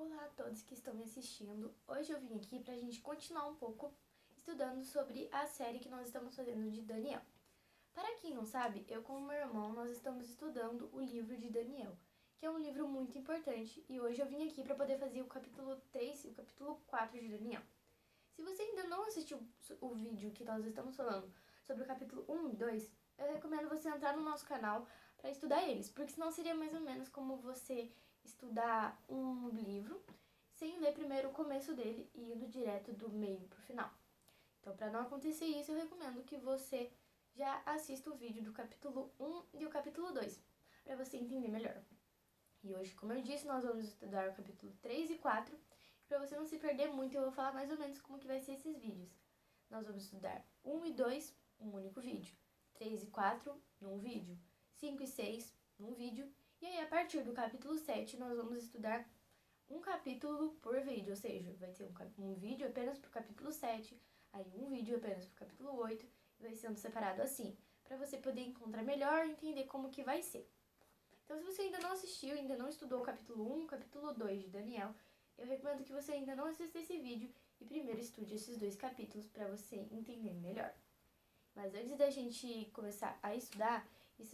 Olá a todos que estão me assistindo. Hoje eu vim aqui para a gente continuar um pouco estudando sobre a série que nós estamos fazendo de Daniel. Para quem não sabe, eu com o meu irmão, nós estamos estudando o livro de Daniel, que é um livro muito importante, e hoje eu vim aqui para poder fazer o capítulo 3 e o capítulo 4 de Daniel. Se você ainda não assistiu o vídeo que nós estamos falando sobre o capítulo 1 e 2, eu recomendo você entrar no nosso canal para estudar eles, porque senão seria mais ou menos como você estudar um livro sem ler primeiro o começo dele e indo direto do meio pro final. Então, para não acontecer isso, eu recomendo que você já assista o vídeo do capítulo 1 e o capítulo 2, para você entender melhor. E hoje, como eu disse, nós vamos estudar o capítulo 3 e 4. Para você não se perder muito, eu vou falar mais ou menos como que vai ser esses vídeos. Nós vamos estudar 1 e 2, um único vídeo. 3 e 4, num vídeo. 5 e 6, num vídeo. E aí, a partir do capítulo 7, nós vamos estudar um capítulo por vídeo. Ou seja, vai ter um vídeo apenas para o capítulo 7, aí um vídeo apenas para o capítulo 8, e vai sendo separado assim, para você poder encontrar melhor e entender como que vai ser. Então, se você ainda não assistiu, ainda não estudou o capítulo 1 e o capítulo 2 de Daniel, eu recomendo que você ainda não assista esse vídeo e primeiro estude esses dois capítulos para você entender melhor. Mas antes da gente começar a estudar,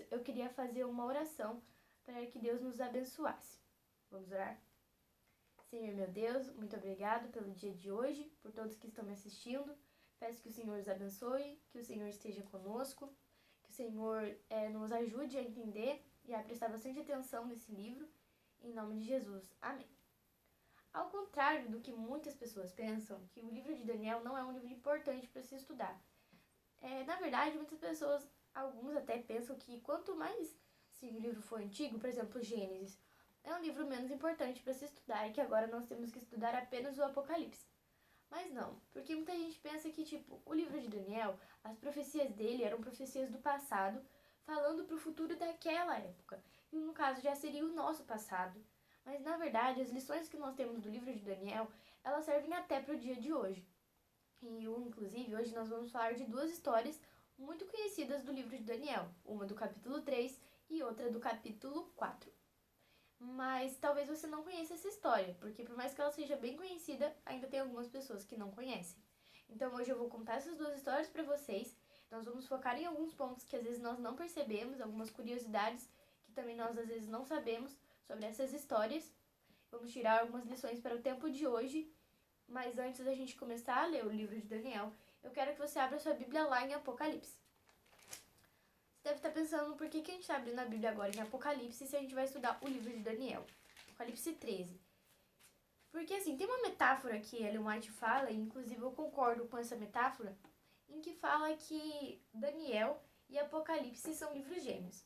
eu queria fazer uma oração para que Deus nos abençoasse. Vamos orar? Senhor meu Deus, muito obrigado pelo dia de hoje, por todos que estão me assistindo. Peço que o Senhor os abençoe, que o Senhor esteja conosco, que o Senhor nos ajude a entender e a prestar bastante atenção nesse livro. Em nome de Jesus. Amém. Ao contrário do que muitas pessoas pensam, que o livro de Daniel não é um livro importante para se estudar. Na verdade, muitas pessoas, alguns até pensam que quanto mais se o livro for antigo, por exemplo, Gênesis, é um livro menos importante para se estudar e que agora nós temos que estudar apenas o Apocalipse. Mas não, porque muita gente pensa que, o livro de Daniel, as profecias dele eram profecias do passado, falando para o futuro daquela época. E no caso já seria o nosso passado. Mas na verdade, as lições que nós temos do livro de Daniel, elas servem até para o dia de hoje. E inclusive, hoje nós vamos falar de duas histórias muito conhecidas do livro de Daniel. Uma do capítulo 3 e outra do capítulo 4. Mas talvez você não conheça essa história, porque por mais que ela seja bem conhecida, ainda tem algumas pessoas que não conhecem. Então hoje eu vou contar essas duas histórias para vocês. Nós vamos focar em alguns pontos que às vezes nós não percebemos, algumas curiosidades que também nós às vezes não sabemos sobre essas histórias. Vamos tirar algumas lições para o tempo de hoje. Mas antes da gente começar a ler o livro de Daniel, eu quero que você abra sua Bíblia lá em Apocalipse. Você deve estar pensando por que a gente está abrindo a Bíblia agora em Apocalipse se a gente vai estudar o livro de Daniel. Apocalipse 13. Porque assim, tem uma metáfora que Ellen White fala, e inclusive eu concordo com essa metáfora, em que fala que Daniel e Apocalipse são livros gêmeos.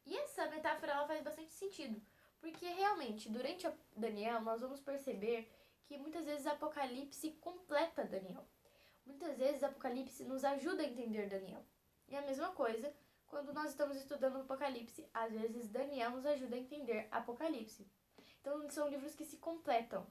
E essa metáfora ela faz bastante sentido, porque realmente, durante Daniel, nós vamos perceber que muitas vezes Apocalipse completa Daniel. Muitas vezes Apocalipse nos ajuda a entender Daniel. E a mesma coisa quando nós estamos estudando o Apocalipse, às vezes Daniel nos ajuda a entender Apocalipse. Então são livros que se completam.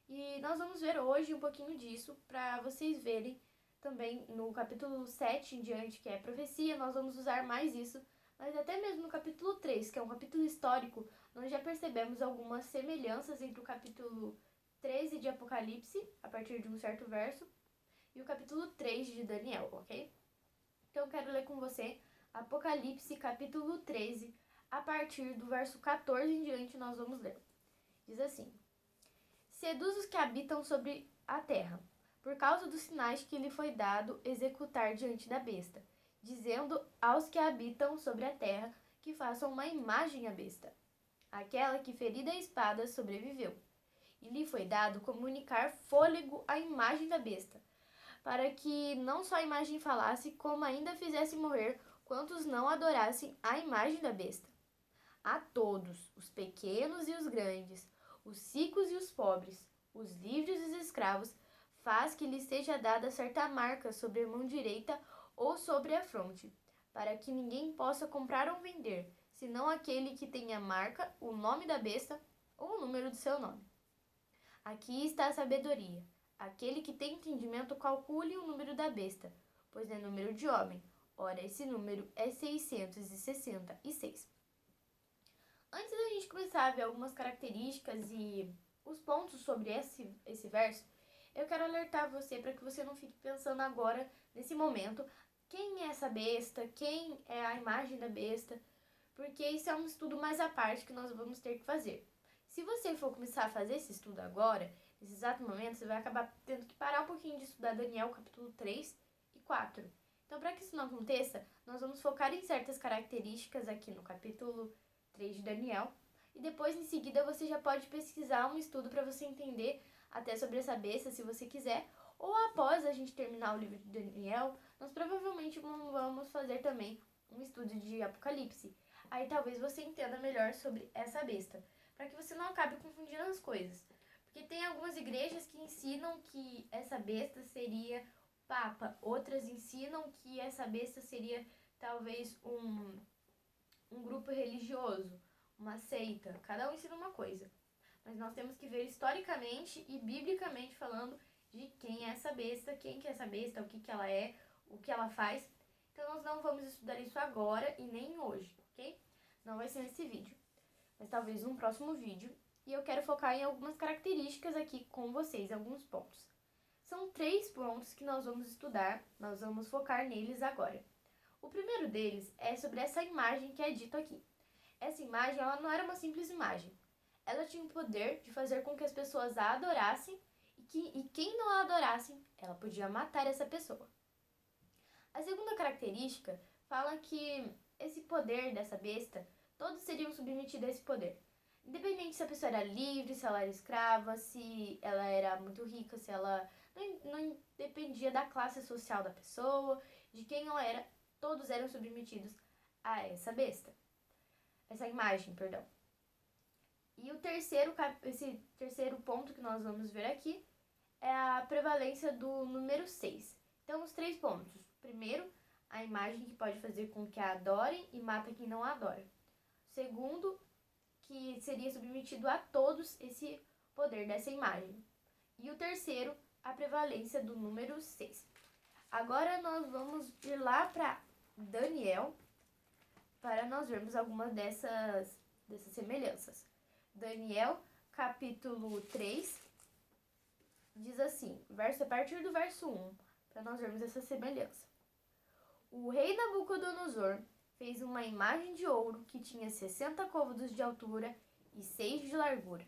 E nós vamos ver hoje um pouquinho disso para vocês verem também no capítulo 7 em diante, que é profecia, nós vamos usar mais isso. Mas até mesmo no capítulo 3, que é um capítulo histórico, nós já percebemos algumas semelhanças entre o capítulo 13 de Apocalipse, a partir de um certo verso, e o capítulo 3 de Daniel, ok? Então eu quero ler com você Apocalipse capítulo 13, a partir do verso 14 em diante nós vamos ler. Diz assim: Seduz os que habitam sobre a terra, por causa dos sinais que lhe foi dado executar diante da besta, dizendo aos que habitam sobre a terra que façam uma imagem à besta, aquela que ferida a espada sobreviveu. E lhe foi dado comunicar fôlego à imagem da besta, para que não só a imagem falasse, como ainda fizesse morrer quantos não adorassem a imagem da besta. A todos, os pequenos e os grandes, os ricos e os pobres, os livres e os escravos, faz que lhes seja dada certa marca sobre a mão direita ou sobre a fronte, para que ninguém possa comprar ou vender, senão aquele que tem a marca, o nome da besta ou o número do seu nome. Aqui está a sabedoria. Aquele que tem entendimento calcule o número da besta, pois é número de homem. Ora, esse número é 666. Antes da gente começar a ver algumas características e os pontos sobre esse verso, eu quero alertar você para que você não fique pensando agora, nesse momento, quem é essa besta, quem é a imagem da besta, porque isso é um estudo mais à parte que nós vamos ter que fazer. Se você for começar a fazer esse estudo agora, nesse exato momento, você vai acabar tendo que parar um pouquinho de estudar Daniel capítulo 3 e 4. Então, para que isso não aconteça, nós vamos focar em certas características aqui no capítulo 3 de Daniel, e depois, em seguida, você já pode pesquisar um estudo para você entender até sobre essa besta, se você quiser, ou após a gente terminar o livro de Daniel, nós provavelmente vamos fazer também um estudo de Apocalipse. Aí talvez você entenda melhor sobre essa besta, para que você não acabe confundindo as coisas. Porque tem algumas igrejas que ensinam que essa besta seria Papa, outras ensinam que essa besta seria talvez um grupo religioso, uma seita, cada um ensina uma coisa. Mas nós temos que ver historicamente e biblicamente falando de quem é essa besta, quem que é essa besta, o que ela é, o que ela faz. Então nós não vamos estudar isso agora e nem hoje, ok? Não vai ser nesse vídeo, mas talvez num próximo vídeo. E eu quero focar em algumas características aqui com vocês, alguns pontos. São 3 pontos que nós vamos estudar, nós vamos focar neles agora. O primeiro deles é sobre essa imagem que é dito aqui. Essa imagem, ela não era uma simples imagem. Ela tinha o poder de fazer com que as pessoas a adorassem e quem não a adorasse, ela podia matar essa pessoa. A segunda característica fala que esse poder dessa besta, todos seriam submetidos a esse poder. Independente se a pessoa era livre, se ela era escrava, se ela era muito rica, se ela não dependia da classe social da pessoa, de quem ela era, todos eram submetidos a essa besta. Essa imagem, perdão. E esse terceiro ponto que nós vamos ver aqui é a prevalência do número 6. Então, os 3 pontos. Primeiro, a imagem que pode fazer com que a adorem e mata quem não a adora. Segundo, que seria submetido a todos esse poder dessa imagem. E o terceiro, a prevalência do número 6. Agora nós vamos ir lá para Daniel para nós vermos algumas dessas semelhanças. Daniel, capítulo 3, diz assim, a partir do verso 1, para nós vermos essa semelhança. O rei Nabucodonosor fez uma imagem de ouro que tinha 60 côvados de altura e 6 de largura.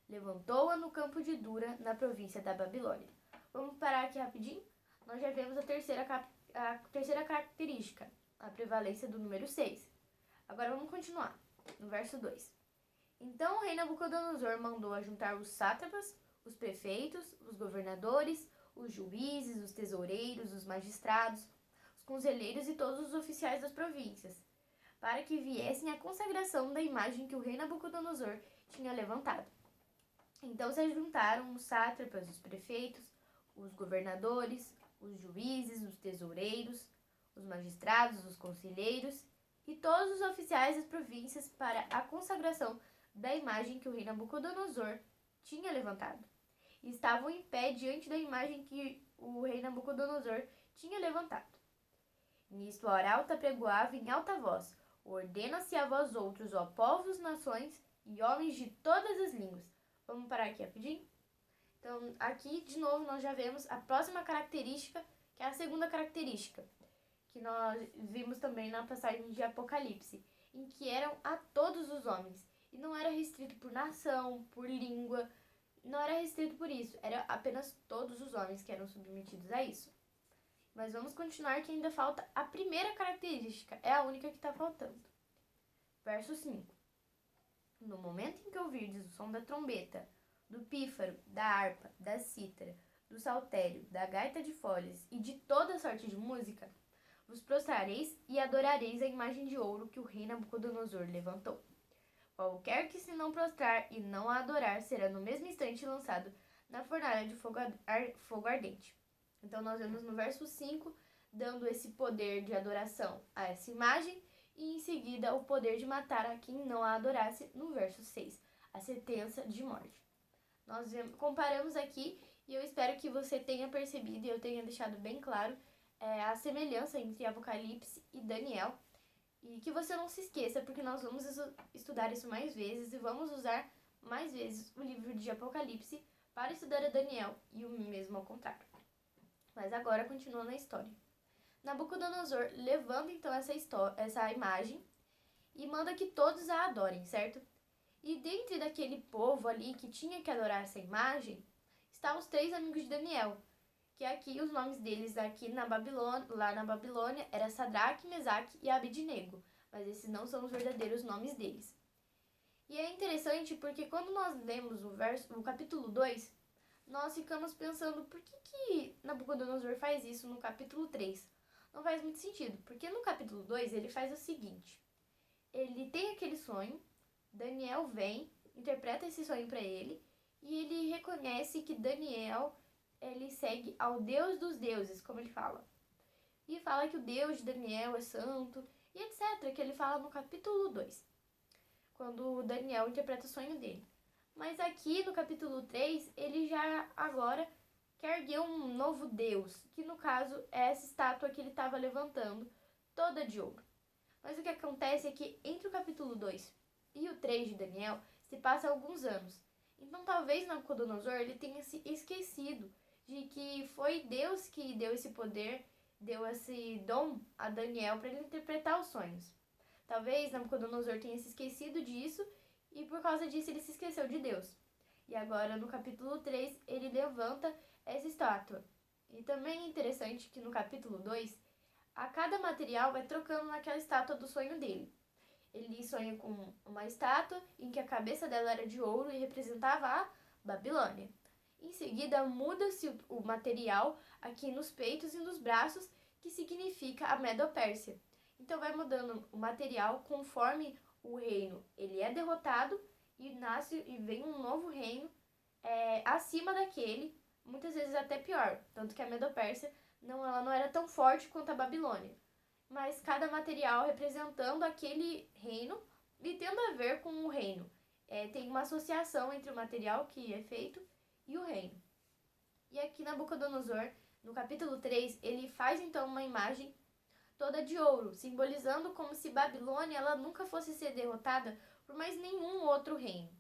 Levantou-a no campo de Dura, na província da Babilônia. Vamos parar aqui rapidinho? Nós já vemos a terceira característica, a prevalência do número 6. Agora vamos continuar, no verso 2. Então o rei Nabucodonosor mandou ajuntar os sátrapas, os prefeitos, os governadores, os juízes, os tesoureiros, os magistrados, os conselheiros e todos os oficiais das províncias, para que viessem à consagração da imagem que o rei Nabucodonosor tinha levantado. Então se ajuntaram os sátrapas, os prefeitos, os governadores, os juízes, os tesoureiros, os magistrados, os conselheiros e todos os oficiais das províncias para a consagração da imagem que o rei Nabucodonosor tinha levantado. E estavam em pé diante da imagem que o rei Nabucodonosor tinha levantado. Nisto a arauta pregoava em alta voz: ordena-se a vós outros, ó povos, nações e homens de todas as línguas. Vamos parar aqui rapidinho? Então, aqui, de novo, nós já vemos a próxima característica, que é a segunda característica, que nós vimos também na passagem de Apocalipse, em que eram a todos os homens. E não era restrito por nação, por língua, não era restrito por isso, era apenas todos os homens que eram submetidos a isso. Mas vamos continuar que ainda falta a primeira característica, é a única que está faltando. Verso 5. No momento em que ouvirdes o som da trombeta, do pífaro, da harpa, da cítara, do saltério, da gaita de folhas e de toda sorte de música, vos prostrareis e adorareis a imagem de ouro que o rei Nabucodonosor levantou. Qualquer que se não prostrar e não a adorar será no mesmo instante lançado na fornalha de fogo ardente. Então nós vemos no verso 5, dando esse poder de adoração a essa imagem, e em seguida o poder de matar a quem não a adorasse no verso 6, a sentença de morte. Nós comparamos aqui, e eu espero que você tenha percebido e eu tenha deixado bem claro a semelhança entre Apocalipse e Daniel, e que você não se esqueça, porque nós vamos estudar isso mais vezes e vamos usar mais vezes o livro de Apocalipse para estudar a Daniel e o mesmo ao contrário. Mas agora continuando a história. Nabucodonosor levanta então essa imagem e manda que todos a adorem, certo? E dentre daquele povo ali que tinha que adorar essa imagem, está os 3 amigos de Daniel, que aqui os nomes deles aqui lá na Babilônia era Sadraque, Mesaque e Abidnego, mas esses não são os verdadeiros nomes deles. E é interessante porque quando nós lemos o capítulo 2, nós ficamos pensando por que Nabucodonosor faz isso no capítulo 3. Não faz muito sentido, porque no capítulo 2 ele faz o seguinte: ele tem aquele sonho, Daniel vem, interpreta esse sonho para ele, e ele reconhece que Daniel ele segue ao Deus dos deuses, como ele fala. E fala que o Deus de Daniel é santo, e etc., que ele fala no capítulo 2, quando Daniel interpreta o sonho dele. Mas aqui no capítulo 3, ele já agora quer erguer um novo Deus, que no caso é essa estátua que ele estava levantando, toda de ouro. Mas o que acontece é que entre o capítulo 2 e o 3 de Daniel se passa alguns anos. Então talvez Nabucodonosor ele tenha se esquecido de que foi Deus que deu esse poder, deu esse dom a Daniel para ele interpretar os sonhos. Talvez Nabucodonosor tenha se esquecido disso e por causa disso ele se esqueceu de Deus. E agora no capítulo 3 ele levanta essa estátua. E também é interessante que no capítulo 2, a cada material vai trocando naquela estátua do sonho dele. Ele sonha com uma estátua em que a cabeça dela era de ouro e representava a Babilônia. Em seguida, muda-se o material aqui nos peitos e nos braços, que significa a Medo-Pérsia. Então vai mudando o material conforme o reino ele é derrotado e nasce e vem um novo reino acima daquele, muitas vezes até pior. Tanto que a Medo-Pérsia ela não era tão forte quanto a Babilônia. Mas cada material representando aquele reino e tendo a ver com o reino. Tem uma associação entre o material que é feito e o reino. E aqui Nabucodonosor, no capítulo 3, ele faz então uma imagem toda de ouro, simbolizando como se Babilônia ela nunca fosse ser derrotada por mais nenhum outro reino.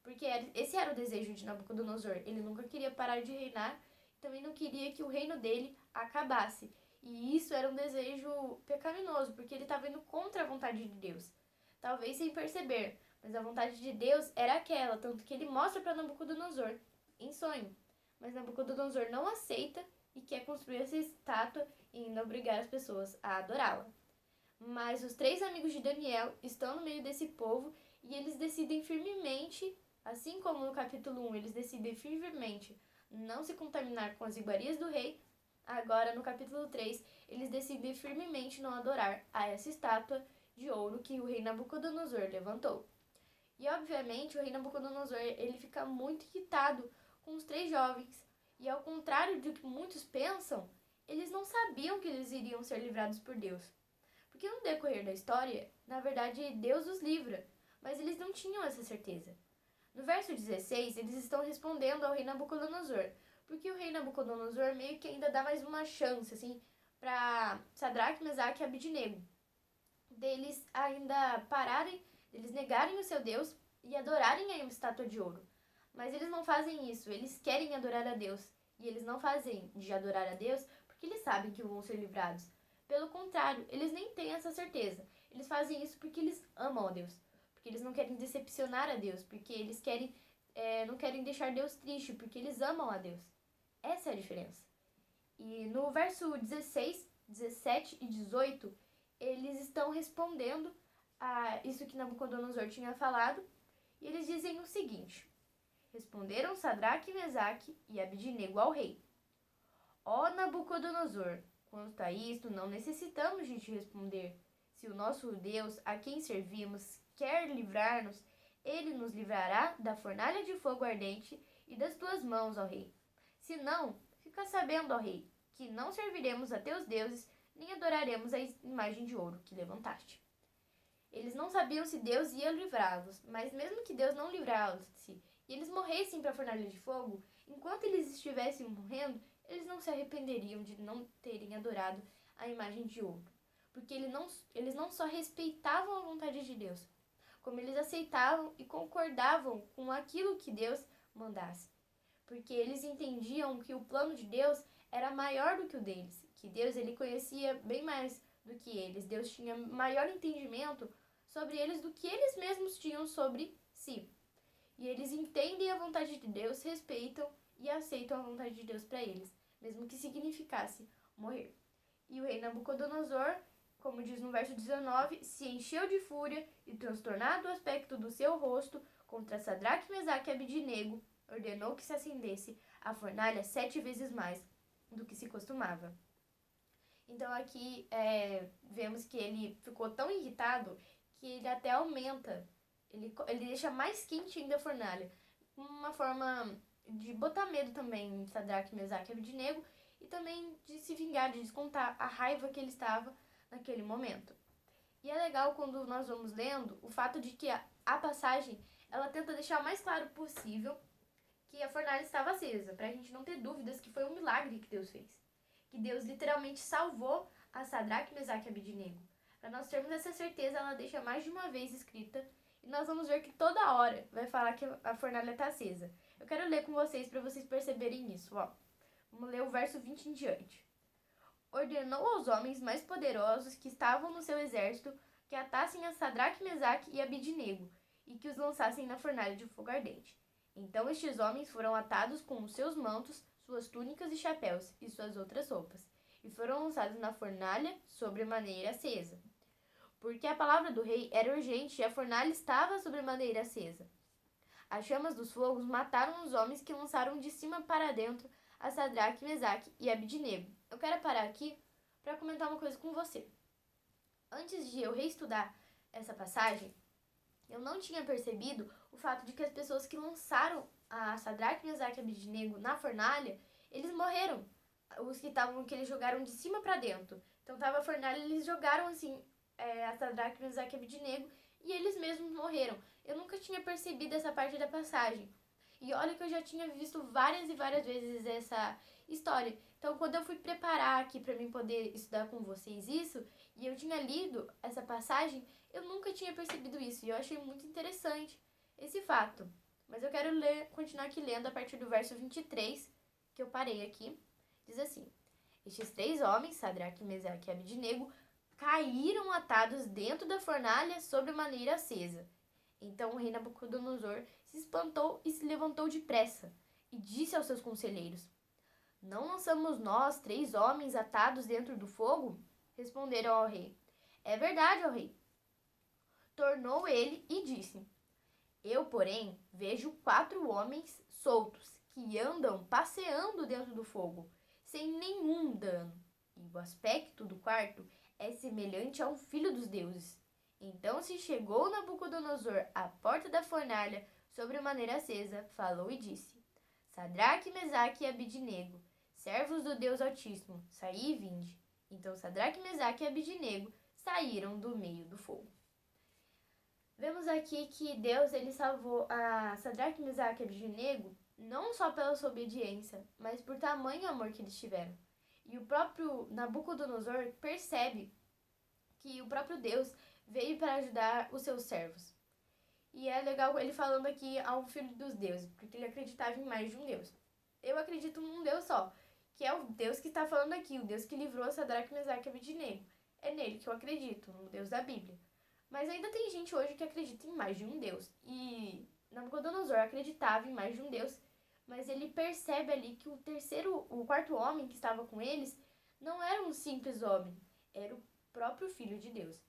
Porque esse era o desejo de Nabucodonosor. Ele nunca queria parar de reinar, também não queria que o reino dele acabasse. E isso era um desejo pecaminoso, porque ele estava indo contra a vontade de Deus. Talvez sem perceber, mas a vontade de Deus era aquela, tanto que ele mostra para Nabucodonosor em sonho. Mas Nabucodonosor não aceita e quer construir essa estátua e ainda obrigar as pessoas a adorá-la. Mas os 3 amigos de Daniel estão no meio desse povo e eles decidem firmemente, assim como no capítulo 1 eles decidem firmemente não se contaminar com as iguarias do rei, agora no capítulo 3 eles decidem firmemente não adorar a essa estátua de ouro que o rei Nabucodonosor levantou. E obviamente o rei Nabucodonosor ele fica muito irritado com os 3 jovens. E ao contrário do que muitos pensam, eles não sabiam que eles iriam ser livrados por Deus. Porque no decorrer da história, na verdade, Deus os livra, mas eles não tinham essa certeza. No verso 16, eles estão respondendo ao rei Nabucodonosor, porque o rei Nabucodonosor meio que ainda dá mais uma chance, assim, para Sadraque, Mesaque e Abidnego, deles ainda pararem, deles negarem o seu Deus e adorarem a uma estátua de ouro. Mas eles não fazem isso, eles querem adorar a Deus. E eles não fazem de adorar a Deus porque eles sabem que vão ser livrados. Pelo contrário, eles nem têm essa certeza. Eles fazem isso porque eles amam a Deus. Porque eles não querem decepcionar a Deus. Porque eles não querem deixar Deus triste. Porque eles amam a Deus. Essa é a diferença. E no verso 16, 17 e 18, eles estão respondendo a isso que Nabucodonosor tinha falado. E eles dizem o seguinte: responderam Sadraque, Mesaque e Abidnego ao rei: Ó Nabucodonosor, quanto a isto não necessitamos de te responder. Se o nosso Deus, a quem servimos, quer livrar-nos, ele nos livrará da fornalha de fogo ardente e das tuas mãos, ó rei. Se não, fica sabendo, ó rei, que não serviremos a teus deuses, nem adoraremos a imagem de ouro que levantaste. Eles não sabiam se Deus ia livrá-los, mas mesmo que Deus não livrá-los e eles morressem para a fornalha de fogo, enquanto eles estivessem morrendo, eles não se arrependeriam de não terem adorado a imagem de ouro. Porque eles não só respeitavam a vontade de Deus, como eles aceitavam e concordavam com aquilo que Deus mandasse. Porque eles entendiam que o plano de Deus era maior do que o deles, que Deus ele conhecia bem mais do que eles. Deus tinha maior entendimento sobre eles do que eles mesmos tinham sobre si. E eles entendem a vontade de Deus, respeitam e aceitam a vontade de Deus para eles, mesmo que significasse morrer. E o rei Nabucodonosor, como diz no verso 19, se encheu de fúria e, transtornado o aspecto do seu rosto, contra Sadraque, Mesaque e Abidnego, ordenou que se acendesse a fornalha 7 vezes mais do que se costumava. Então aqui vemos que ele ficou tão irritado que ele até aumenta, ele deixa mais quente ainda a fornalha. Uma forma de botar medo também em Sadraque, Mesaque e Abidnego e também de se vingar, de descontar a raiva que ele estava naquele momento. E é legal quando nós vamos lendo o fato de que a passagem ela tenta deixar o mais claro possível que a fornalha estava acesa, para a gente não ter dúvidas que foi um milagre que Deus fez. Que Deus literalmente salvou a Sadraque, Mesaque e Abidnego. Para nós termos essa certeza, ela deixa mais de uma vez escrita e nós vamos ver que toda hora vai falar que a fornalha está acesa. Eu quero ler com vocês para vocês perceberem isso. Vamos ler o verso 20 em diante. Ordenou aos homens mais poderosos que estavam no seu exército que atassem a Sadraque, Mesaque e Abidnego e que os lançassem na fornalha de fogo ardente. Então estes homens foram atados com os seus mantos, suas túnicas e chapéus e suas outras roupas, e foram lançados na fornalha sobremaneira acesa. Porque a palavra do rei era urgente e a fornalha estava sobremaneira acesa. As chamas dos fogos mataram os homens que lançaram de cima para dentro a Sadraque, Mesaque e Abidnego. Eu quero parar aqui para comentar uma coisa com você. Antes de eu reestudar essa passagem, eu não tinha percebido o fato de que as pessoas que lançaram a Sadraque, Mesaque e Abidnego na fornalha, eles morreram. Os que eles jogaram de cima para dentro. Então tava a fornalha, eles jogaram assim a Sadraque, Mesaque e Abidnego e eles mesmos morreram. Eu nunca tinha percebido essa parte da passagem. E olha que eu já tinha visto várias e várias vezes essa história. Então, quando eu fui preparar aqui para mim poder estudar com vocês isso, e eu tinha lido essa passagem, eu nunca tinha percebido isso. E eu achei muito interessante esse fato. Mas eu quero continuar aqui lendo a partir do verso 23, que eu parei aqui. Diz assim: Estes 3 homens, Sadraque, Mesaque e Abidnego, caíram atados dentro da fornalha sobre maneira acesa. Então o rei Nabucodonosor se espantou e se levantou depressa, e disse aos seus conselheiros: Não lançamos nós 3 homens atados dentro do fogo? Responderam ao rei: É verdade, ó rei. Tornou ele e disse: Eu, porém, vejo 4 homens soltos, que andam passeando dentro do fogo, sem nenhum dano. E o aspecto do quarto é semelhante a um filho dos deuses. Então se chegou Nabucodonosor à porta da fornalha, sobre maneira acesa, falou e disse: Sadraque, Mesaque e Abidnego, servos do Deus Altíssimo, saí e vinde. Então Sadraque, Mesaque e Abidnego saíram do meio do fogo. Vemos aqui que Deus ele salvou a Sadraque, Mesaque e Abidnego não só pela sua obediência, mas por tamanho amor que eles tiveram. E o próprio Nabucodonosor percebe que o próprio Deus veio para ajudar os seus servos. E é legal ele falando aqui ao filho dos deuses, porque ele acreditava em mais de um Deus. Eu acredito num Deus só, que é o Deus que está falando aqui, o Deus que livrou Sadraque, Mesaque e Abidnego. É nele que eu acredito, no Deus da Bíblia. Mas ainda tem gente hoje que acredita em mais de um Deus. E Nabucodonosor acreditava em mais de um Deus, mas ele percebe ali que o quarto homem que estava com eles não era um simples homem, era o próprio Filho de Deus.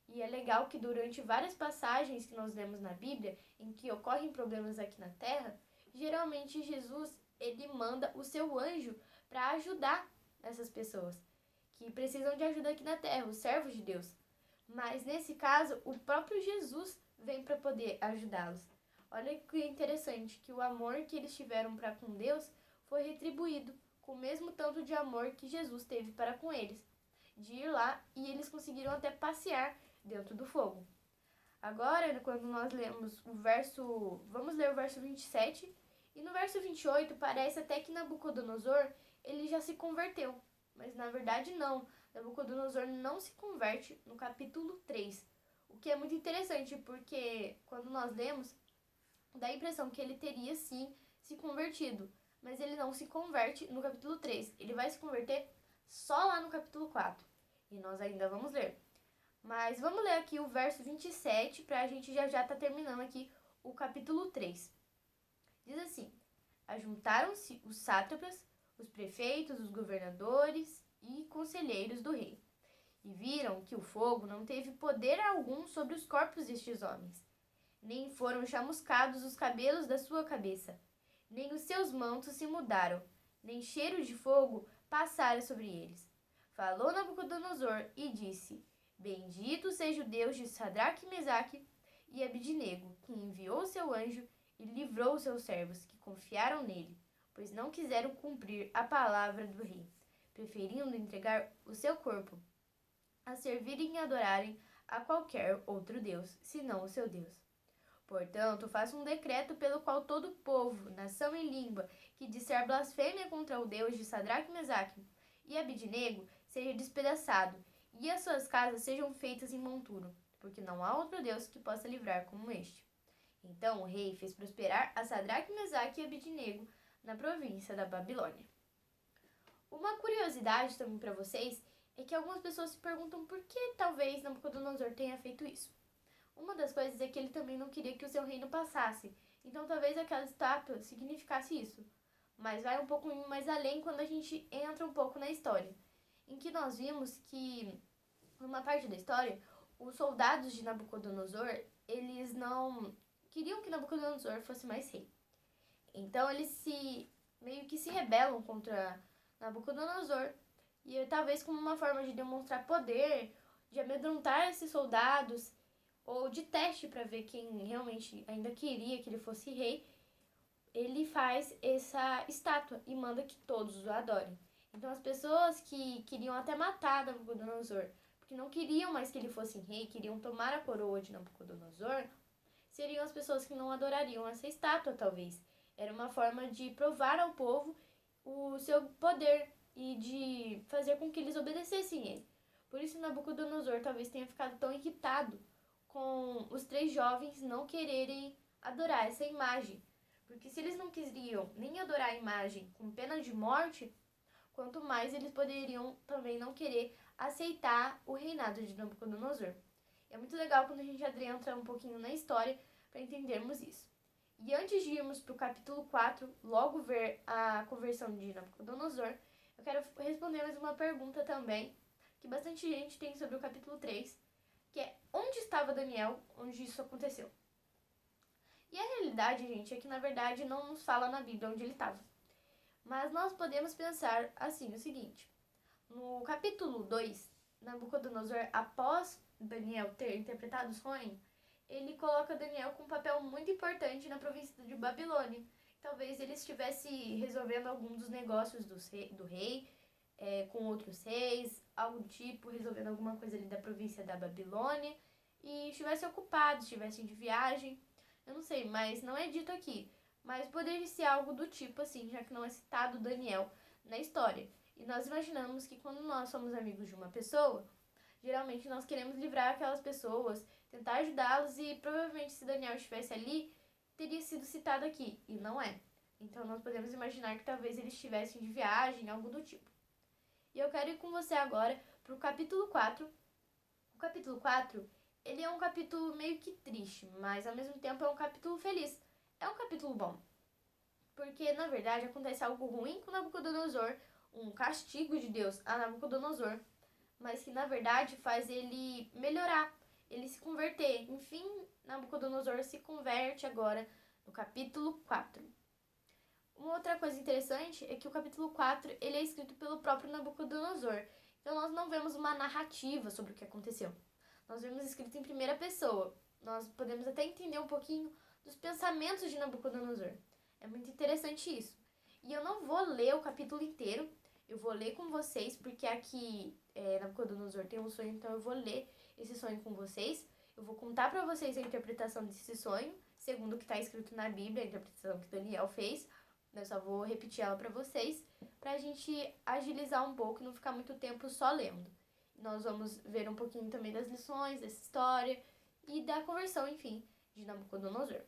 E é legal que durante várias passagens que nós lemos na Bíblia, em que ocorrem problemas aqui na Terra, geralmente Jesus ele manda o seu anjo para ajudar essas pessoas que precisam de ajuda aqui na Terra, os servos de Deus. Mas nesse caso, o próprio Jesus vem para poder ajudá-los. Olha que interessante, que o amor que eles tiveram para com Deus foi retribuído com o mesmo tanto de amor que Jesus teve para com eles, de ir lá e eles conseguiram até passear dentro do fogo. Agora, quando nós lemos vamos ler o verso 27, e no verso 28 parece até que Nabucodonosor, ele já se converteu, mas na verdade não. Nabucodonosor não se converte no capítulo 3, O que é muito interessante, porque quando nós lemos, dá a impressão que ele teria sim se convertido, mas ele não se converte no capítulo 3. Ele vai se converter só lá no capítulo 4. E nós ainda vamos ler. Mas vamos ler aqui o verso 27 para a gente já tá terminando aqui o capítulo 3. Diz assim: ajuntaram-se os sátrapas, os prefeitos, os governadores e conselheiros do rei, e viram que o fogo não teve poder algum sobre os corpos destes homens, nem foram chamuscados os cabelos da sua cabeça, nem os seus mantos se mudaram, nem cheiro de fogo passara sobre eles. Falou Nabucodonosor e disse: bendito seja o Deus de Sadraque, Mesaque e Abidnego, que enviou seu anjo e livrou os seus servos, que confiaram nele, pois não quiseram cumprir a palavra do rei, preferindo entregar o seu corpo a servirem e adorarem a qualquer outro Deus, senão o seu Deus. Portanto, faça um decreto pelo qual todo povo, nação e língua que disser blasfêmia contra o Deus de Sadraque, Mesaque e Abidnego seja despedaçado, e as suas casas sejam feitas em monturo, porque não há outro Deus que possa livrar como este. Então o rei fez prosperar a Sadraque, Mesaque e Abidnego na província da Babilônia. Uma curiosidade também para vocês é que algumas pessoas se perguntam por que talvez Nabucodonosor tenha feito isso. Uma das coisas é que ele também não queria que o seu reino passasse, então talvez aquela estátua significasse isso. Mas vai um pouco mais além quando a gente entra um pouco na história, em que nós vimos que, numa parte da história, os soldados de Nabucodonosor, eles não queriam que Nabucodonosor fosse mais rei. Então eles meio que se rebelam contra Nabucodonosor, e talvez como uma forma de demonstrar poder, de amedrontar esses soldados, ou de teste para ver quem realmente ainda queria que ele fosse rei, ele faz essa estátua e manda que todos o adorem. Então as pessoas que queriam até matar Nabucodonosor, porque não queriam mais que ele fosse rei, queriam tomar a coroa de Nabucodonosor, seriam as pessoas que não adorariam essa estátua, talvez. Era uma forma de provar ao povo o seu poder e de fazer com que eles obedecessem ele. Por isso Nabucodonosor talvez tenha ficado tão irritado com os 3 jovens não quererem adorar essa imagem. Porque se eles não queriam nem adorar a imagem com pena de morte, quanto mais eles poderiam também não querer aceitar o reinado de Nabucodonosor. É muito legal quando a gente adentra um pouquinho na história para entendermos isso. E antes de irmos para o capítulo 4, logo ver a conversão de Nabucodonosor, eu quero responder mais uma pergunta também, que bastante gente tem sobre o capítulo 3, que é: onde estava Daniel onde isso aconteceu? E a realidade, gente, é que na verdade não nos fala na Bíblia onde ele estava. Mas nós podemos pensar assim o seguinte: no capítulo 2, Nabucodonosor, após Daniel ter interpretado o sonho, ele coloca Daniel com um papel muito importante na província de Babilônia. Talvez ele estivesse resolvendo algum dos negócios do rei, com outros reis, algo do tipo, resolvendo alguma coisa ali da província da Babilônia, e estivesse ocupado, estivesse de viagem. Eu não sei, mas não é dito aqui. Mas poderia ser algo do tipo assim, já que não é citado Daniel na história. E nós imaginamos que quando nós somos amigos de uma pessoa, geralmente nós queremos livrar aquelas pessoas, tentar ajudá-los, e provavelmente se Daniel estivesse ali, teria sido citado aqui, e não é. Então nós podemos imaginar que talvez eles estivessem de viagem, algo do tipo. E eu quero ir com você agora para o capítulo 4. O capítulo 4, ele é um capítulo meio que triste, mas ao mesmo tempo é um capítulo feliz. É um capítulo bom, porque na verdade acontece algo ruim com Nabucodonosor, um castigo de Deus a Nabucodonosor, mas que na verdade faz ele melhorar, ele se converter. Enfim, Nabucodonosor se converte agora no capítulo 4. Uma outra coisa interessante é que o capítulo 4 ele é escrito pelo próprio Nabucodonosor. Então nós não vemos uma narrativa sobre o que aconteceu. Nós vemos escrito em primeira pessoa. Nós podemos até entender um pouquinho dos pensamentos de Nabucodonosor. É muito interessante isso. E eu não vou ler o capítulo inteiro, eu vou ler com vocês, porque aqui Nabucodonosor tem um sonho, então eu vou ler esse sonho com vocês. Eu vou contar para vocês a interpretação desse sonho, segundo o que está escrito na Bíblia, a interpretação que Daniel fez. Eu só vou repetir ela para vocês, para a gente agilizar um pouco e não ficar muito tempo só lendo. Nós vamos ver um pouquinho também das lições, dessa história, e da conversão, enfim, de Nabucodonosor.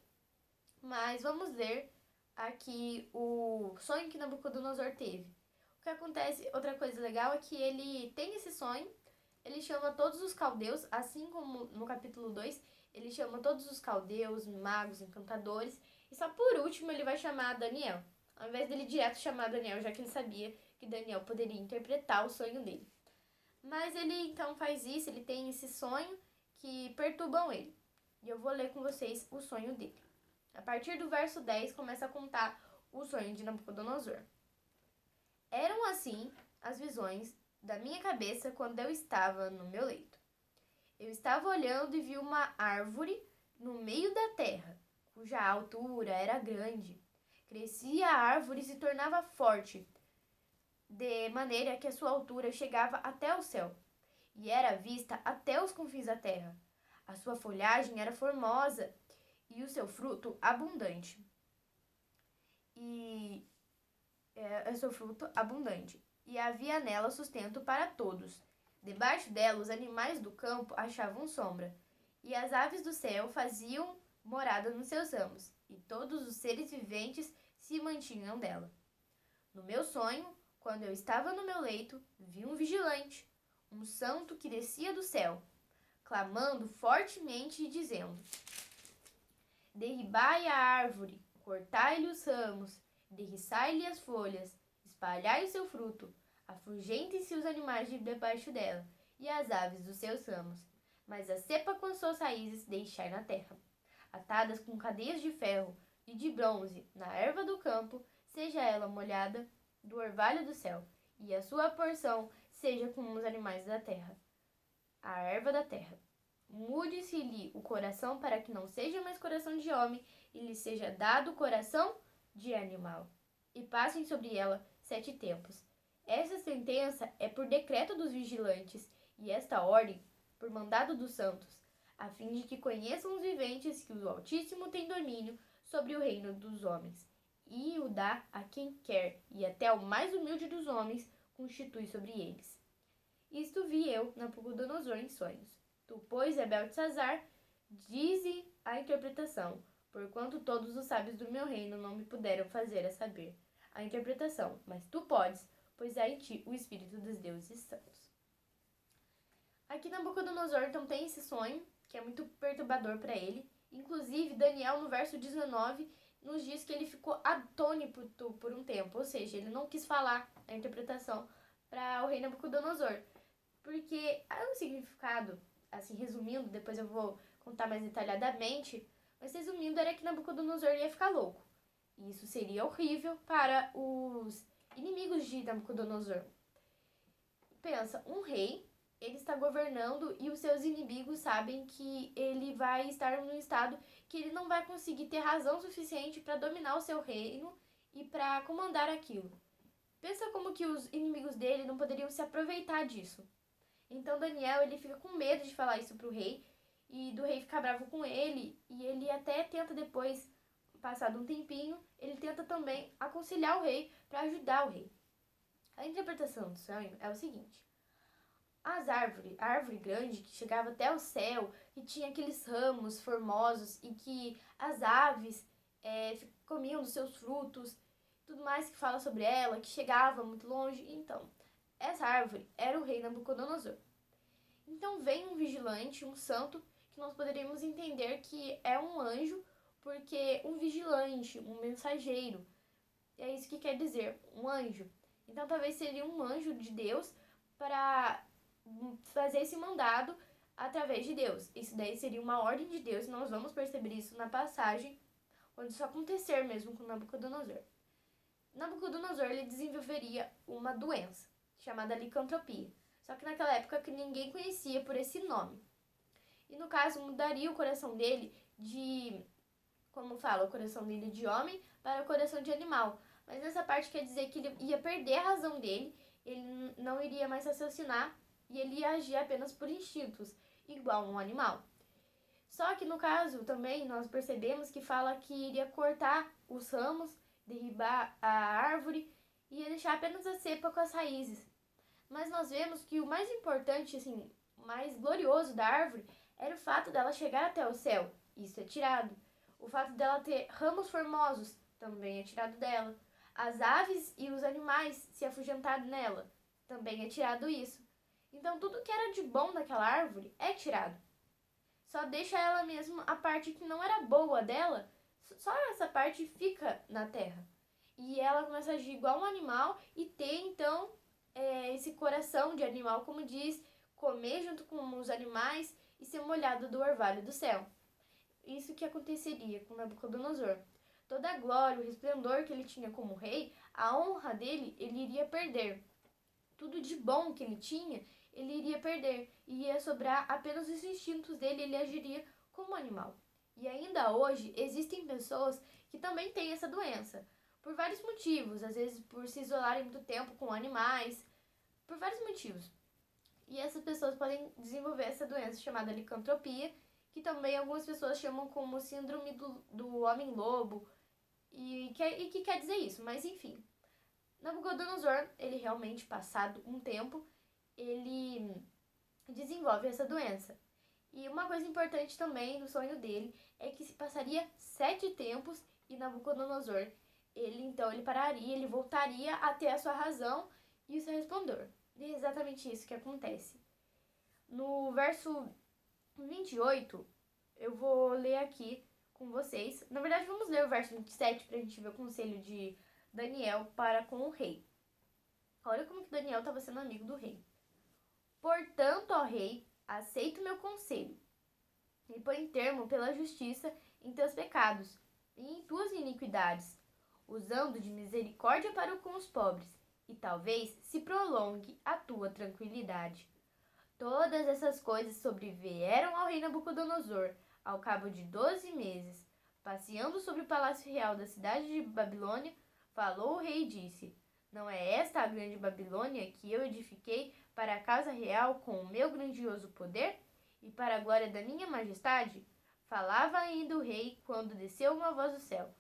Mas vamos ler aqui o sonho que Nabucodonosor teve. O que acontece, outra coisa legal é que ele tem esse sonho, ele chama todos os caldeus, assim como no capítulo 2, ele chama todos os caldeus, magos, encantadores, e só por último ele vai chamar Daniel, ao invés dele direto chamar Daniel, já que ele sabia que Daniel poderia interpretar o sonho dele. Mas ele então faz isso, ele tem esse sonho que perturbam ele. E eu vou ler com vocês o sonho dele. A partir do verso 10 começa a contar o sonho de Nabucodonosor. Eram assim as visões da minha cabeça quando eu estava no meu leito. Eu estava olhando e vi uma árvore no meio da terra, cuja altura era grande. Crescia a árvore e se tornava forte, de maneira que a sua altura chegava até o céu, e era vista até os confins da terra. A sua folhagem era formosa e o seu fruto abundante. E havia nela sustento para todos. Debaixo dela os animais do campo achavam sombra, e as aves do céu faziam morada nos seus ramos, e todos os seres viventes se mantinham dela. No meu sonho, quando eu estava no meu leito, vi um vigilante, um santo que descia do céu, clamando fortemente e dizendo: derribai a árvore, cortai-lhe os ramos, derriçai-lhe as folhas, espalhai o seu fruto, afugentem-se os animais de debaixo dela, e as aves dos seus ramos. Mas a cepa com suas raízes deixai na terra, atadas com cadeias de ferro e de bronze, na erva do campo, seja ela molhada do orvalho do céu, e a sua porção seja como os animais da terra, a erva da terra. Mude-se-lhe o coração para que não seja mais coração de homem, e lhe seja dado o coração de animal. E passem sobre ela 7 tempos. Essa sentença é por decreto dos vigilantes, e esta ordem por mandado dos santos, a fim de que conheçam os viventes que o Altíssimo tem domínio sobre o reino dos homens, e o dá a quem quer, e até o mais humilde dos homens constitui sobre eles. Isto vi eu, Nabucodonosor, em sonhos. Tu, pois, é Beltesazar, dize a interpretação, porquanto todos os sábios do meu reino não me puderam fazer a saber a interpretação, mas tu podes, pois há em ti o Espírito dos deuses santos. Aqui Nabucodonosor então tem esse sonho, que é muito perturbador para ele. Inclusive, Daniel, no verso 19, nos diz que ele ficou atônito por um tempo, ou seja, ele não quis falar a interpretação para o rei Nabucodonosor, porque o significado, assim, resumindo, depois eu vou contar mais detalhadamente, mas resumindo, era que Nabucodonosor ia ficar louco. E isso seria horrível para os inimigos de Nabucodonosor. Pensa, um rei, ele está governando e os seus inimigos sabem que ele vai estar num estado que ele não vai conseguir ter razão suficiente para dominar o seu reino e para comandar aquilo. Pensa como que os inimigos dele não poderiam se aproveitar disso. Então Daniel, ele fica com medo de falar isso pro rei, e do rei ficar bravo com ele, e ele até tenta depois, passado um tempinho, ele tenta também aconselhar o rei para ajudar o rei. A interpretação do sonho é o seguinte: a árvore grande que chegava até o céu, que tinha aqueles ramos formosos e que as aves comiam dos seus frutos, tudo mais que fala sobre ela, que chegava muito longe. Então, essa árvore era o rei Nabucodonosor. Então vem um vigilante, um santo, que nós poderíamos entender que é um anjo, porque um vigilante, um mensageiro, é isso que quer dizer, um anjo. Então talvez seria um anjo de Deus para fazer esse mandado através de Deus. Isso daí seria uma ordem de Deus, e nós vamos perceber isso na passagem, quando isso acontecer mesmo com Nabucodonosor. Nabucodonosor, ele desenvolveria uma doença chamada licantropia, só que naquela época que ninguém conhecia por esse nome. E no caso, mudaria o coração dele de, como fala, o coração dele de homem para o coração de animal. Mas nessa parte quer dizer que ele ia perder a razão dele, ele não iria mais raciocinar e ele ia agir apenas por instintos, igual um animal. Só que no caso também nós percebemos que fala que iria cortar os ramos, derribar a árvore e ia deixar apenas a cepa com as raízes. Mas nós vemos que o mais importante, assim, o mais glorioso da árvore era o fato dela chegar até o céu, isso é tirado. O fato dela ter ramos formosos, também é tirado dela. As aves e os animais se afugentarem nela, também é tirado isso. Então tudo que era de bom daquela árvore é tirado. Só deixa ela mesmo a parte que não era boa dela, só essa parte fica na terra. E ela começa a agir igual um animal e ter então esse coração de animal, como diz, comer junto com os animais e ser molhado do orvalho do céu. Isso que aconteceria com Nabucodonosor. Toda a glória, o resplendor que ele tinha como rei, a honra dele, ele iria perder. Tudo de bom que ele tinha, ele iria perder. E ia sobrar apenas os instintos dele, ele agiria como animal. E ainda hoje, existem pessoas que também têm essa doença. Por vários motivos, às vezes por se isolarem muito tempo com animais, por vários motivos. E essas pessoas podem desenvolver essa doença chamada licantropia, que também algumas pessoas chamam como síndrome do homem-lobo, e que quer dizer isso, mas enfim. Nabucodonosor, ele realmente, passado um tempo, ele desenvolve essa doença. E uma coisa importante também no sonho dele é que se passaria 7 tempos e Nabucodonosor, ele pararia, ele voltaria a ter a sua razão e o seu resplendor. E é exatamente isso que acontece. No verso 28, eu vou ler aqui com vocês. Na verdade, vamos ler o verso 27 para a gente ver o conselho de Daniel para com o rei. Olha como que Daniel estava sendo amigo do rei. Portanto, ó rei, aceita o meu conselho e põe termo pela justiça em teus pecados e em tuas iniquidades, usando de misericórdia para com os pobres, e talvez se prolongue a tua tranquilidade. Todas essas coisas sobrevieram ao rei Nabucodonosor ao cabo de 12 meses. Passeando sobre o palácio real da cidade de Babilônia, falou o rei e disse: Não é esta a grande Babilônia que eu edifiquei para a casa real com o meu grandioso poder e para a glória da minha majestade? Falava ainda o rei quando desceu uma voz do céu: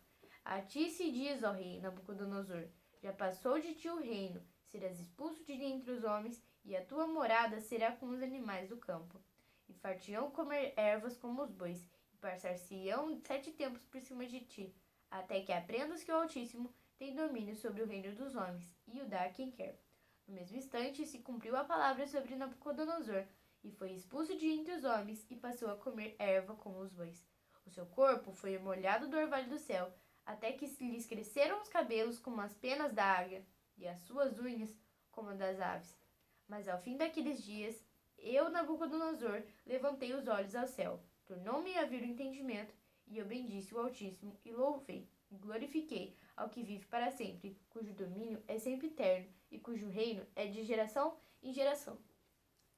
A ti se diz, ó rei Nabucodonosor, já passou de ti o reino, serás expulso de entre os homens, e a tua morada será com os animais do campo. E far-te-ão comer ervas como os bois, e passar-se-ão 7 tempos por cima de ti, até que aprendas que o Altíssimo tem domínio sobre o reino dos homens, e o dá a quem quer. No mesmo instante se cumpriu a palavra sobre Nabucodonosor, e foi expulso de entre os homens, e passou a comer erva como os bois. O seu corpo foi molhado do orvalho do céu, até que lhes cresceram os cabelos como as penas da águia, e as suas unhas como as das aves. Mas ao fim daqueles dias, eu, Nabucodonosor, levantei os olhos ao céu, tornou-me a vir o entendimento, e eu bendisse o Altíssimo, e louvei, e glorifiquei ao que vive para sempre, cujo domínio é sempre eterno, e cujo reino é de geração em geração.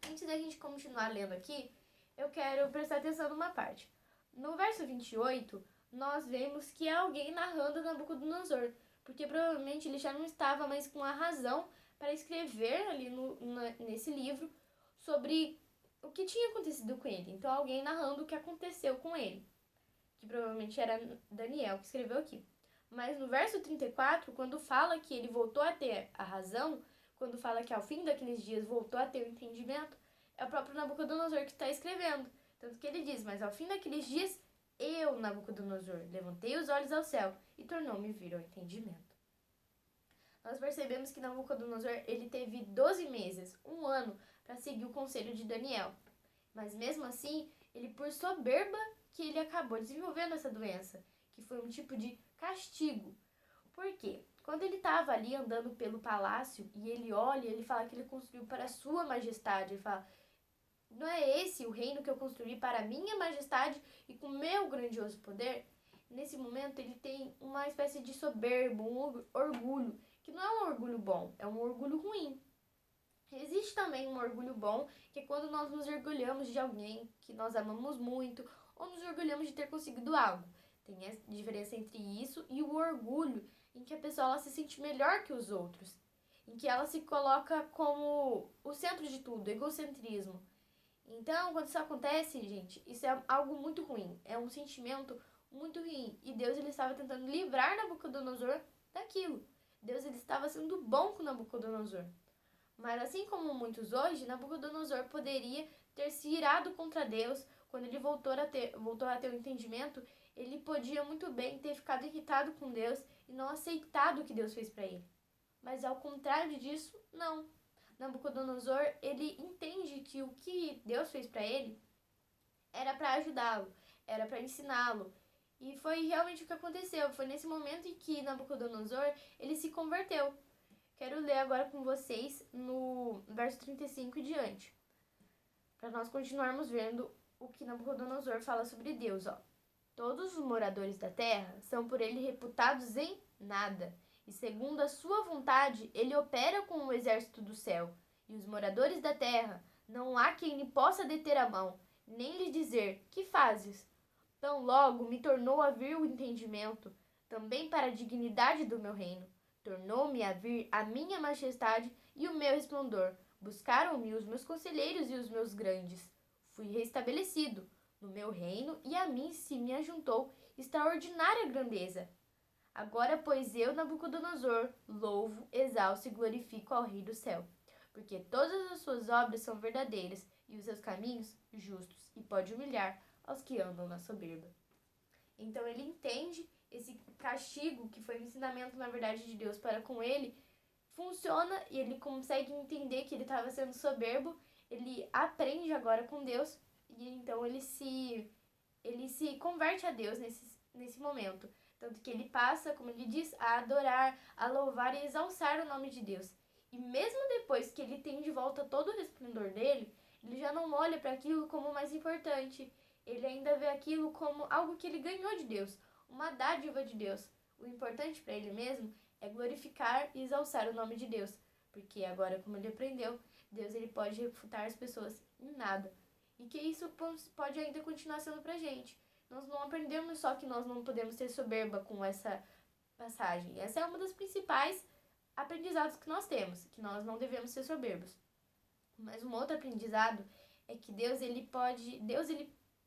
Antes da gente continuar lendo aqui, eu quero prestar atenção numa parte. No verso 28, nós vemos que é alguém narrando Nabucodonosor, porque provavelmente ele já não estava mais com a razão para escrever ali nesse livro sobre o que tinha acontecido com ele. Então, alguém narrando o que aconteceu com ele, que provavelmente era Daniel que escreveu aqui. Mas no verso 34, quando fala que ele voltou a ter a razão, quando fala que ao fim daqueles dias voltou a ter o entendimento, é o próprio Nabucodonosor que está escrevendo. Tanto que ele diz: Mas ao fim daqueles dias, eu, Nabucodonosor, levantei os olhos ao céu e tornou-me vir ao entendimento. Nós percebemos que Nabucodonosor ele teve 12 meses, um ano, para seguir o conselho de Daniel. Mas mesmo assim, ele por soberba que ele acabou desenvolvendo essa doença, que foi um tipo de castigo. Por quê? Quando ele estava ali andando pelo palácio e ele olha, ele fala que ele construiu para a sua majestade. Ele fala: Não é esse o reino que eu construí para a minha majestade e com meu grandioso poder? Nesse momento ele tem uma espécie de soberbo, um orgulho, que não é um orgulho bom, é um orgulho ruim. Existe também um orgulho bom, que é quando nós nos orgulhamos de alguém que nós amamos muito, ou nos orgulhamos de ter conseguido algo. Tem a diferença entre isso e o orgulho, em que a pessoa ela se sente melhor que os outros, em que ela se coloca como o centro de tudo, egocentrismo. Então, quando isso acontece, gente, isso é algo muito ruim, é um sentimento muito ruim. E Deus ele estava tentando livrar Nabucodonosor daquilo. Deus ele estava sendo bom com Nabucodonosor. Mas assim como muitos hoje, Nabucodonosor poderia ter se irado contra Deus, quando ele voltou a ter o entendimento, ele podia muito bem ter ficado irritado com Deus e não aceitado o que Deus fez para ele. Mas ao contrário disso, não. Nabucodonosor, ele entende que o que Deus fez para ele era para ajudá-lo, era para ensiná-lo. E foi realmente o que aconteceu. Foi nesse momento em que Nabucodonosor, ele se converteu. Quero ler agora com vocês no verso 35 e diante, para nós continuarmos vendo o que Nabucodonosor fala sobre Deus, ó. Todos os moradores da terra são por ele reputados em nada, e segundo a sua vontade, ele opera com o exército do céu. E os moradores da terra, não há quem lhe possa deter a mão, nem lhe dizer, que fazes? Tão logo me tornou a vir o entendimento, também para a dignidade do meu reino. Tornou-me a vir a minha majestade e o meu esplendor. Buscaram-me os meus conselheiros e os meus grandes. Fui restabelecido no meu reino, e a mim se me ajuntou extraordinária grandeza. Agora, pois, eu, Nabucodonosor, louvo, exalço e glorifico ao Rei do céu, porque todas as suas obras são verdadeiras e os seus caminhos justos, e pode humilhar aos que andam na soberba. Então ele entende esse castigo, que foi um ensinamento, na verdade, de Deus para com ele, funciona, e ele consegue entender que ele estava sendo soberbo. Ele aprende agora com Deus, e então ele se converte a Deus nesse momento. Tanto que ele passa, como ele diz, a adorar, a louvar e exalçar o nome de Deus. E mesmo depois que ele tem de volta todo o resplendor dele, ele já não olha para aquilo como o mais importante. Ele ainda vê aquilo como algo que ele ganhou de Deus, uma dádiva de Deus. O importante para ele mesmo é glorificar e exalçar o nome de Deus, porque agora, como ele aprendeu, Deus ele pode refutar as pessoas em nada. E que isso pode ainda continuar sendo pra gente. Nós não aprendemos só que nós não podemos ter soberba com essa passagem. Essa é uma das principais aprendizados que nós temos, que nós não devemos ser soberbos. Mas um outro aprendizado é que Deus ele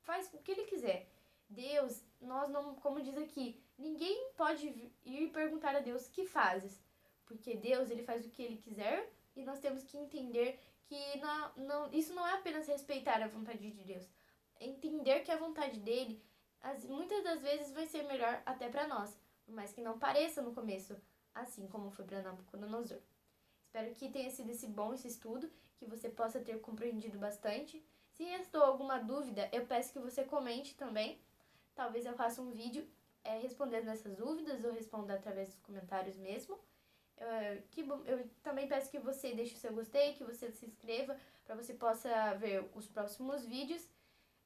faz o que ele quiser. Deus, nós não, como diz aqui, ninguém pode ir perguntar a Deus, que fazes? Porque Deus ele faz o que ele quiser, e nós temos que entender que isso não é apenas respeitar a vontade de Deus. Entender que a vontade dele, muitas das vezes, vai ser melhor até para nós, por mais que não pareça no começo, assim como foi para Nabucodonosor. Espero que tenha sido esse estudo, que você possa ter compreendido bastante. Se restou alguma dúvida, eu peço que você comente também. Talvez eu faça um vídeo respondendo essas dúvidas, ou responda através dos comentários mesmo. Eu também peço que você deixe o seu gostei, que você se inscreva para você possa ver os próximos vídeos.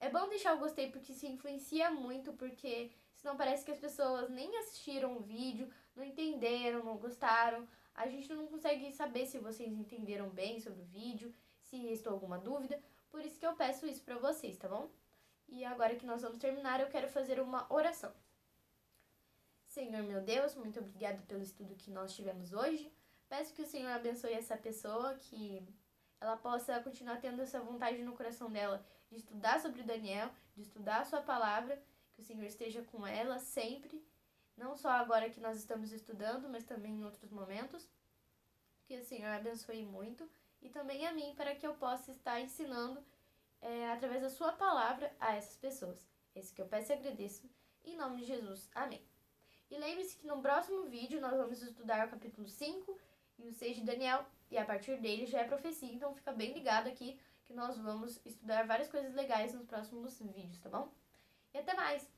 É bom deixar o gostei porque isso influencia muito, porque senão parece que as pessoas nem assistiram o vídeo, não entenderam, não gostaram. A gente não consegue saber se vocês entenderam bem sobre o vídeo, se restou alguma dúvida. Por isso que eu peço isso para vocês, tá bom? E agora que nós vamos terminar, eu quero fazer uma oração. Senhor meu Deus, muito obrigado pelo estudo que nós tivemos hoje. Peço que o Senhor abençoe essa pessoa, que ela possa continuar tendo essa vontade no coração dela de estudar sobre Daniel, de estudar a sua palavra, que o Senhor esteja com ela sempre, não só agora que nós estamos estudando, mas também em outros momentos. Que o Senhor abençoe muito, e também a mim, para que eu possa estar ensinando através da sua palavra a essas pessoas. Esse que eu peço e agradeço, em nome de Jesus. Amém. E lembre-se que no próximo vídeo nós vamos estudar o capítulo 5 e o 6 de Daniel, e a partir dele já é profecia, então fica bem ligado aqui que nós vamos estudar várias coisas legais nos próximos vídeos, tá bom? E até mais!